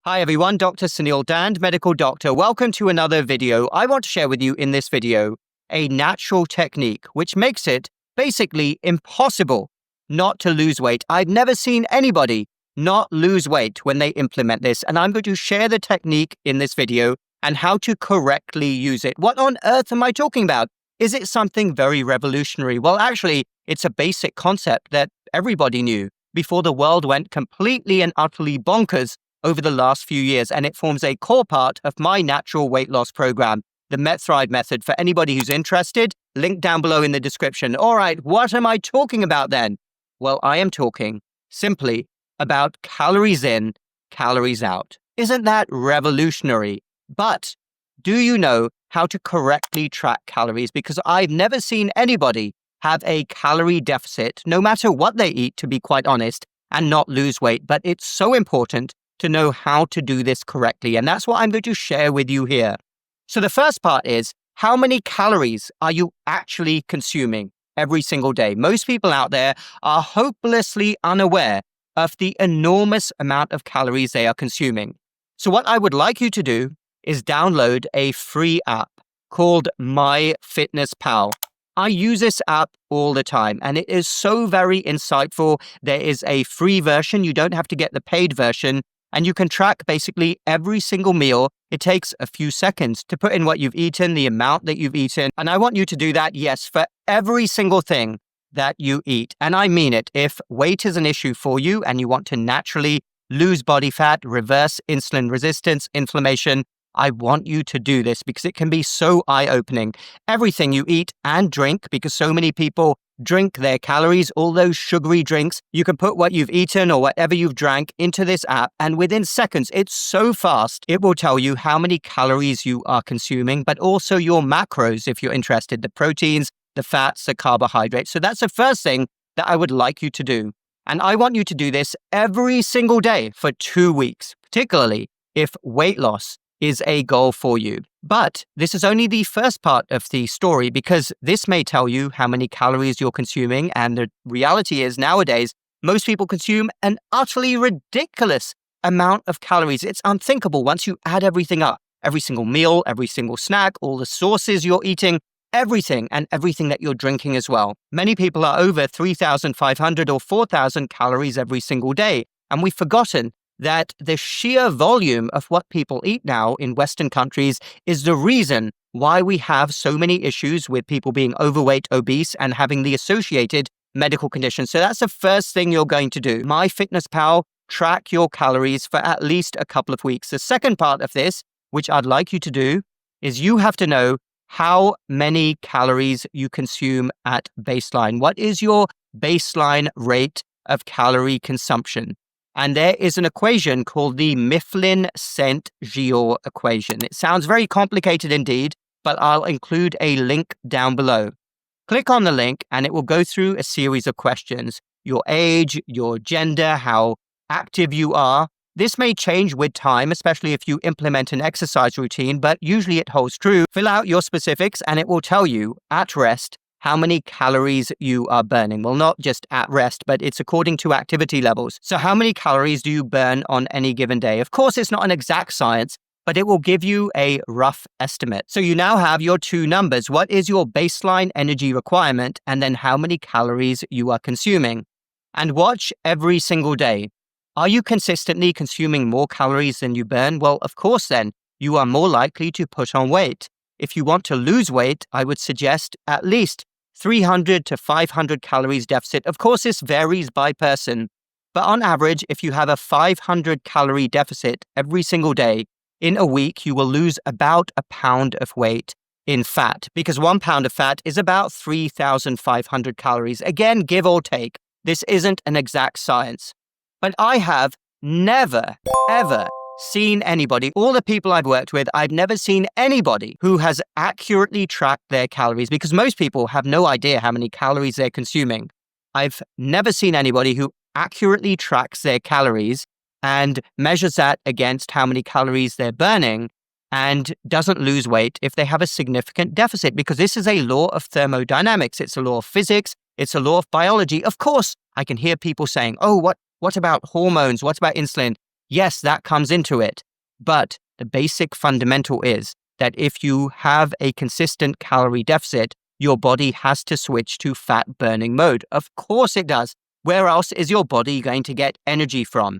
Hi everyone, Dr. Suneel Dand, medical doctor. Welcome to another video. I want to share with you in this video a natural technique which makes it basically impossible not to lose weight. I've never seen anybody not lose weight when they implement this, and I'm going to share the technique in this video and how to correctly use it. What on earth am I talking about? Is it something very revolutionary? Well, actually, it's a basic concept that everybody knew before the world went completely and utterly bonkers over the last few years, and it forms a core part of my natural weight loss program, the MetThrive method. For anybody who's interested, link down below in the description. All right, what am I talking about then? Well, I am talking simply about calories in, calories out. Isn't that revolutionary? But do you know how to correctly track calories? Because I've never seen anybody have a calorie deficit, no matter what they eat, to be quite honest, and not lose weight. But it's so important to know how to do this correctly. And that's what I'm going to share with you here. So the first part is, how many calories are you actually consuming every single day? Most people out there are hopelessly unaware of the enormous amount of calories they are consuming. So what I would like you to do is download a free app called MyFitnessPal. I use this app all the time, and it is so very insightful. There is a free version. You don't have to get the paid version. And you can track basically every single meal. It takes a few seconds to put in what you've eaten, the amount that you've eaten. And I want you to do that, yes, for every single thing that you eat. And I mean it. If weight is an issue for you and you want to naturally lose body fat, reverse insulin resistance, inflammation, I want you to do this because it can be so eye-opening. Everything you eat and drink, because so many people drink their calories, all those sugary drinks, you can put what you've eaten or whatever you've drank into this app, and within seconds, it's so fast, it will tell you how many calories you are consuming, but also your macros if you're interested, the proteins, the fats, the carbohydrates. So that's the first thing that I would like you to do. And I want you to do this every single day for 2 weeks, particularly if weight loss is a goal for you. But this is only the first part of the story, because this may tell you how many calories you're consuming. And the reality is nowadays, most people consume an utterly ridiculous amount of calories. It's unthinkable once you add everything up, every single meal, every single snack, all the sauces you're eating, everything, and everything that you're drinking as well. Many people are over 3,500 or 4,000 calories every single day. And we've forgotten that the sheer volume of what people eat now in Western countries is the reason why we have so many issues with people being overweight, obese, and having the associated medical conditions. So that's the first thing you're going to do. MyFitnessPal, track your calories for at least a couple of weeks. The second part of this, which I'd like you to do, is you have to know how many calories you consume at baseline. What is your baseline rate of calorie consumption? And there is an equation called the Mifflin-St. Jeor equation. It sounds very complicated indeed, but I'll include a link down below. Click on the link and it will go through a series of questions. Your age, your gender, how active you are. This may change with time, especially if you implement an exercise routine, but usually it holds true. Fill out your specifics and it will tell you at rest how many calories you are burning. Well, not just at rest, but it's according to activity levels. So how many calories do you burn on any given day? Of course, it's not an exact science, but it will give you a rough estimate. So you now have your two numbers. What is your baseline energy requirement? And then how many calories you are consuming? And watch every single day. Are you consistently consuming more calories than you burn? Well, of course, then you are more likely to put on weight. If you want to lose weight, I would suggest at least 300 to 500 calories deficit. Of course, this varies by person, but on average, if you have a 500 calorie deficit every single day, in a week, you will lose about a pound of weight in fat, because 1 pound of fat is about 3,500 calories. Again, give or take. This isn't an exact science, but I have never, ever seen anybody, all the people I've worked with, I've never seen anybody who has accurately tracked their calories, because most people have no idea how many calories they're consuming. I've never seen anybody who accurately tracks their calories and measures that against how many calories they're burning and doesn't lose weight if they have a significant deficit, because this is a law of thermodynamics. It's a law of physics. It's a law of biology. Of course, I can hear people saying, oh, what about hormones? What about insulin? Yes, that comes into it. But the basic fundamental is that if you have a consistent calorie deficit, your body has to switch to fat burning mode. Of course it does. Where else is your body going to get energy from?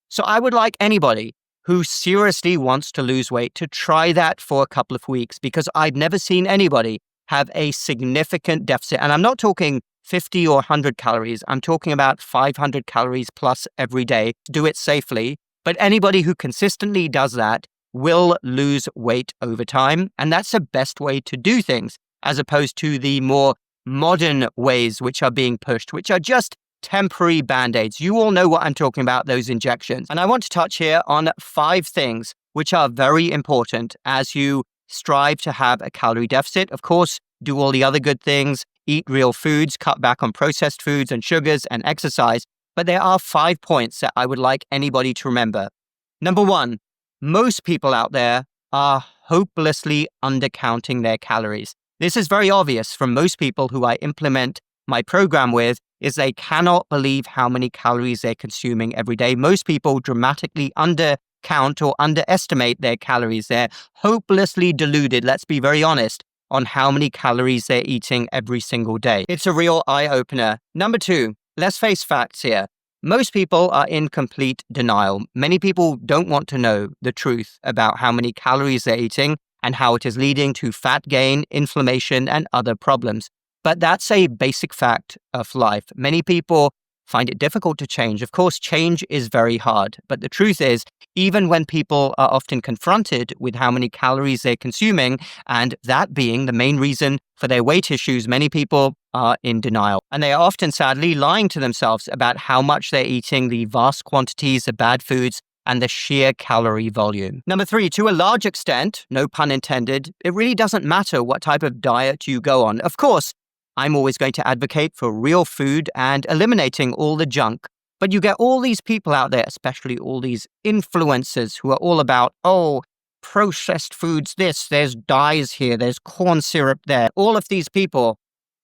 So I would like anybody who seriously wants to lose weight to try that for a couple of weeks, because I've never seen anybody have a significant deficit. And I'm not talking 50 or 100 calories. I'm talking about 500 calories plus every day. Do it safely. But anybody who consistently does that will lose weight over time. And that's the best way to do things, as opposed to the more modern ways which are being pushed, which are just temporary band-aids. You all know what I'm talking about, those injections. And I want to touch here on 5 things which are very important as you strive to have a calorie deficit. Of course, do all the other good things, eat real foods, cut back on processed foods and sugars, and exercise. But there are 5 points that I would like anybody to remember. Number 1, most people out there are hopelessly undercounting their calories. This is very obvious from most people who I implement my program with, is they cannot believe how many calories they're consuming every day. Most people dramatically undercount or underestimate their calories. They're hopelessly deluded, let's be very honest, on how many calories they're eating every single day. It's a real eye-opener. Number 2, let's face facts here. Most people are in complete denial. Many people don't want to know the truth about how many calories they're eating and how it is leading to fat gain, inflammation, and other problems. But that's a basic fact of life. Many people find it difficult to change. Of course, change is very hard. But the truth is, even when people are often confronted with how many calories they're consuming, and that being the main reason for their weight issues, many people are in denial. And they are often, sadly, lying to themselves about how much they're eating, the vast quantities of bad foods, and the sheer calorie volume. Number 3, to a large extent, no pun intended, it really doesn't matter what type of diet you go on. Of course, I'm always going to advocate for real food and eliminating all the junk. But you get all these people out there, especially all these influencers who are all about, processed foods this, there's dyes here, there's corn syrup there. All of these people,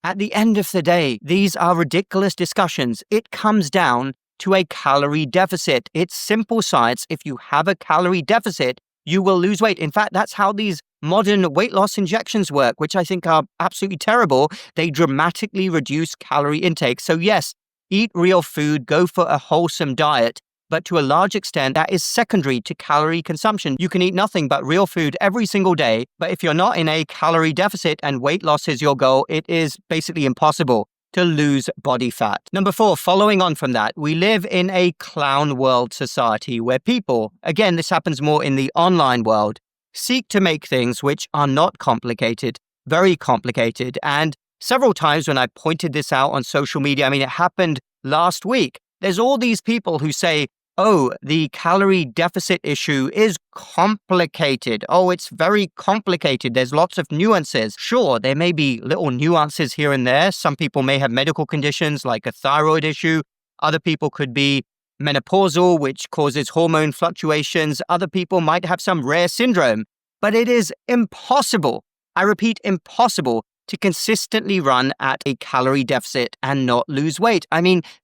at the end of the day, these are ridiculous discussions. It comes down to a calorie deficit. It's simple science. If you have a calorie deficit, you will lose weight. In fact, that's how these modern weight loss injections work, which I think are absolutely terrible. They dramatically reduce calorie intake. So yes, eat real food, go for a wholesome diet, but to a large extent, that is secondary to calorie consumption. You can eat nothing but real food every single day, but if you're not in a calorie deficit and weight loss is your goal, it is basically impossible to lose body fat. Number 4, following on from that, we live in a clown world society where people, again, this happens more in the online world, seek to make things which are not complicated, very complicated. And several times when I pointed this out on social media, it happened last week, there's all these people who say, the calorie deficit issue is complicated. It's very complicated. There's lots of nuances. Sure, there may be little nuances here and there. Some people may have medical conditions like a thyroid issue. Other people could be menopausal, which causes hormone fluctuations. Other people might have some rare syndrome. But it is impossible, I repeat, impossible to consistently run at a calorie deficit and not lose weight.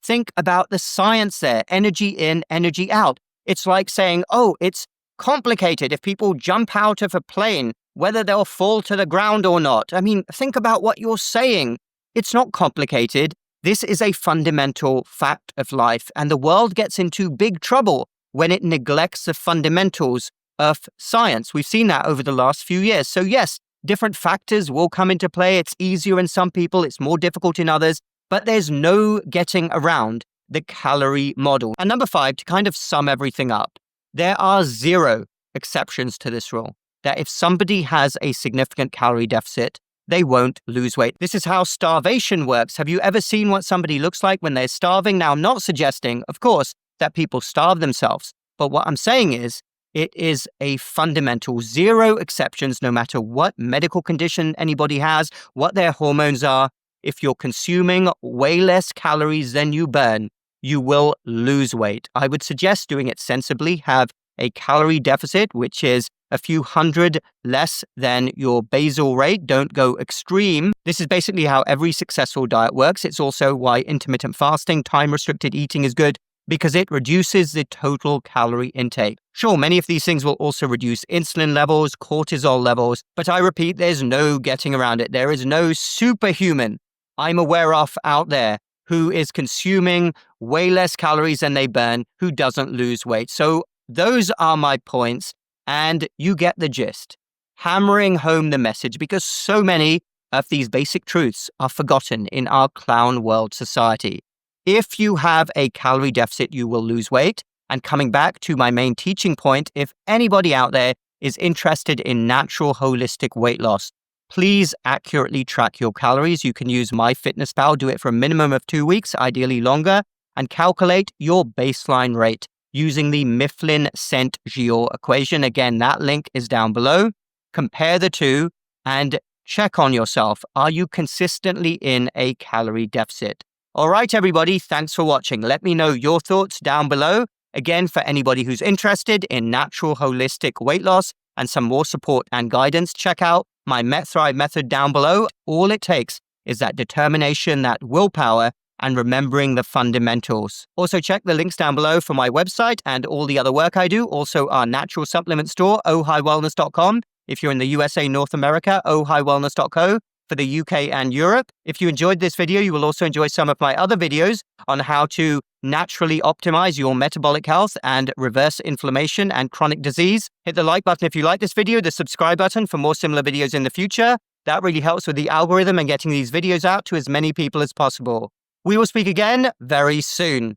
Think about the science there. Energy in, energy out. It's like saying, it's complicated if people jump out of a plane, whether they'll fall to the ground or not. Think about what you're saying. It's not complicated. This is a fundamental fact of life, and the world gets into big trouble when it neglects the fundamentals of science. We've seen that over the last few years. So yes, different factors will come into play. It's easier in some people, it's more difficult in others, but there's no getting around the calorie model. And number 5, to kind of sum everything up, there are 0 exceptions to this rule, that if somebody has a significant calorie deficit, they won't lose weight. This is how starvation works. Have you ever seen what somebody looks like when they're starving? Now, I'm not suggesting, of course, that people starve themselves, but what I'm saying is, it is a fundamental 0 exceptions, no matter what medical condition anybody has, what their hormones are. If you're consuming way less calories than you burn, you will lose weight. I would suggest doing it sensibly. Have a calorie deficit, which is a few hundred less than your basal rate. Don't go extreme. This is basically how every successful diet works. It's also why intermittent fasting, time-restricted eating is good. because it reduces the total calorie intake. Sure, many of these things will also reduce insulin levels, cortisol levels, but I repeat, there's no getting around it. There is no superhuman I'm aware of out there who is consuming way less calories than they burn, who doesn't lose weight. So those are my points, and you get the gist. Hammering home the message, because so many of these basic truths are forgotten in our clown world society. If you have a calorie deficit, you will lose weight. And coming back to my main teaching point, if anybody out there is interested in natural holistic weight loss, please accurately track your calories. You can use MyFitnessPal, do it for a minimum of 2 weeks, ideally longer, and calculate your baseline rate using the Mifflin-St. Jean equation. Again, that link is down below. Compare the two and check on yourself. Are you consistently in a calorie deficit? All right, everybody, thanks for watching. Let me know your thoughts down below. Again, for anybody who's interested in natural holistic weight loss and some more support and guidance, check out my MetThrive method down below. All it takes is that determination, that willpower, and remembering the fundamentals. Also, check the links down below for my website and all the other work I do. Also, our natural supplement store, ohighwellness.com. If you're in the USA, North America, ohighwellness.co for the UK and Europe. If you enjoyed this video, you will also enjoy some of my other videos on how to naturally optimize your metabolic health and reverse inflammation and chronic disease. Hit the like button if you like this video, the subscribe button for more similar videos in the future. That really helps with the algorithm and getting these videos out to as many people as possible. We will speak again very soon.